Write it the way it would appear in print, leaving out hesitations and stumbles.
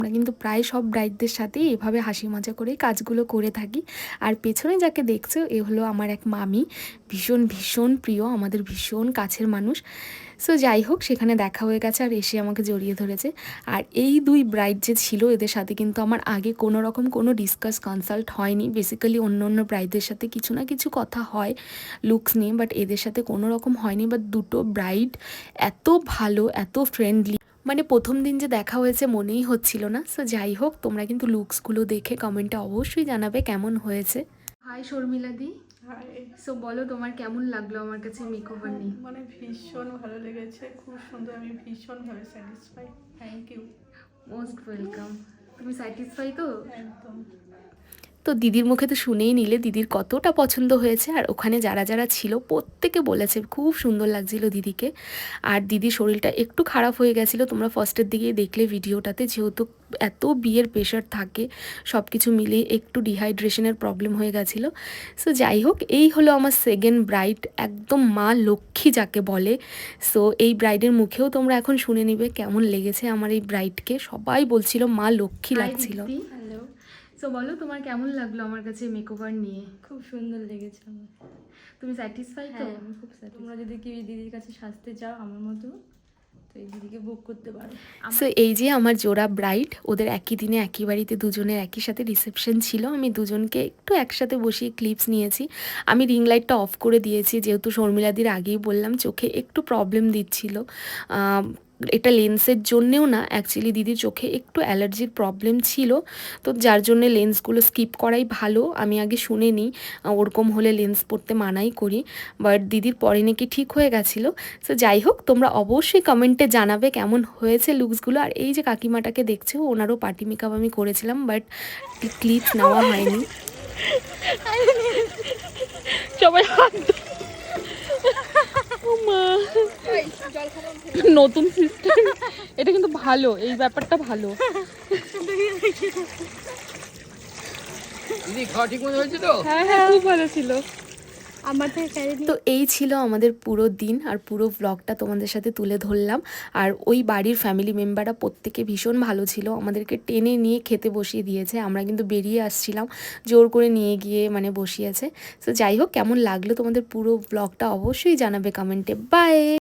আমরা কিন্তু প্রায় সব ব্রাইডদের সাথেই এভাবে হাসি মজা করেই কাজগুলো করে থাকি। আর পেছনে যাকে দেখছো এ হলো আমার এক মামি, ভীষণ ভীষণ প্রিয়, আমাদের ভীষণ কাছের মানুষ। সো যাই হোক, সেখানে দেখা হয়ে গেছে আর এসে আমাকে জড়িয়ে ধরেছে। আর এই দুই ব্রাইড যে ছিল এদের সাথে কিন্তু আমার আগে কোনো রকম কোনো ডিসকাস কনসাল্ট হয়নি। বেসিক্যালি অন্য অন্য ব্রাইডদের সাথে কিছু না কিছু কথা হয় লুকস নিয়ে, বাট এদের সাথে কোনো রকম হয়নি। বাট দুটো ব্রাইড এত ভালো, এত ফ্রেন্ডলি, মানে প্রথম দিন যে দেখা হয়েছে মনেই হচ্ছিল না। সো যাই হোক, তোমরা কিন্তু লুকসগুলো দেখে কমেন্টে অবশ্যই জানাবে কেমন হয়েছে। হাই শর্মিলা দি। হাই। সো বলো তোমার কেমন লাগলো আমার কাছে মেকওভার নিয়ে? মানে ভীষণ ভালো লেগেছে, খুব সুন্দর, আমি ভীষণভাবে satisfy. Thank you. Most welcome. তুমি স্যাটিসফাই তো? একদম। তো দিদির মুখে তো শুনেই নিলে দিদির কতটা পছন্দ হয়েছে। আর ওখানে যারা যারা ছিল প্রত্যেকে বলেছে খুব সুন্দর লাগছিল দিদিকে। আর দিদির শরীরটা একটু খারাপ হয়ে গেছিলো, তোমরা ফার্স্টের দিকে দেখলে ভিডিওটাতে, যেহেতু এত বিয়ের প্রেশার থাকে সব কিছু মিলিয়ে একটু ডিহাইড্রেশনের প্রবলেম হয়ে গেছিলো। সো যাই হোক, এই হলো আমার সেকেন্ড ব্রাইড, একদম মা লক্ষ্মী যাকে বলে। সো এই ব্রাইডের মুখেও তোমরা এখন শুনে নিবে কেমন লেগেছে আমার এই ব্রাইডকে। সবাই বলছিল মা লক্ষ্মী লাগছিল। হ্যালো। সো বলো তোমার কেমন লাগলো আমার কাছে মেকওভার নিয়ে? খুব সুন্দর লেগেছে আমার। তুমি স্যাটিসফাই তো? হ্যাঁ, আমি খুব স্যাটিসফাই। তোমরা যদি কেউ এই দিদির কাছে সাজতে চাও আমার মতো, তো এই দিদিকে বুক করতে পারো। সো এই যে আমার জোড়া ব্রাইড, ওদের একই দিনে একই বাড়িতে দুজনের একই সাথে রিসেপশন ছিল। আমি দুজনকে একটু একসাথে বসিয়ে ক্লিপস নিয়েছি। আমি রিং লাইটটা অফ করে দিয়েছি, যেহেতু শর্মিলাদির আগেই বললাম চোখে একটু প্রবলেম দিচ্ছিল। এটা লেন্সের জন্যেও না, অ্যাকচুয়ালি দিদির চোখে একটু অ্যালার্জির প্রবলেম ছিল, তো যার জন্যে লেন্সগুলো স্কিপ করাই ভালো। আমি আগে শুনে নিই, ওরকম হলে লেন্স পরতে মানাই করি, বাট দিদির পরে নাকি ঠিক হয়ে গেছিলো। সো যাই হোক, তোমরা অবশ্যই কমেন্টে জানাবে কেমন হয়েছে লুকসগুলো। আর এই যে কাকিমাটাকে দেখছো, ওনারও পার্টি মেকআপ আমি করেছিলাম, বাট ক্লিপস নেওয়া হয়নি। সবাই নতুন সিস্টেম, এটা কিন্তু ভালো, এই ব্যাপারটা ভালো। হ্যাঁ হ্যাঁ, খুব ভালো ছিল। তো এই ছিল আমাদের পুরো দিন আর পুরো ব্লগটা তোমাদের সাথে তুলে ধরলাম। আর ওই বাড়ির ফ্যামিলি মেম্বাররা প্রত্যেকে ভীষণ ভালো ছিল, আমাদেরকে টেনে নিয়ে খেতে বসিয়ে দিয়েছে। আমরা কিন্তু বেরিয়ে আসছিলাম, জোর করে নিয়ে গিয়ে মানে বসিয়েছে। তো যাই হোক, কেমন লাগলো তোমাদের পুরো ব্লগটা অবশ্যই জানাবে কমেন্টে। বাই।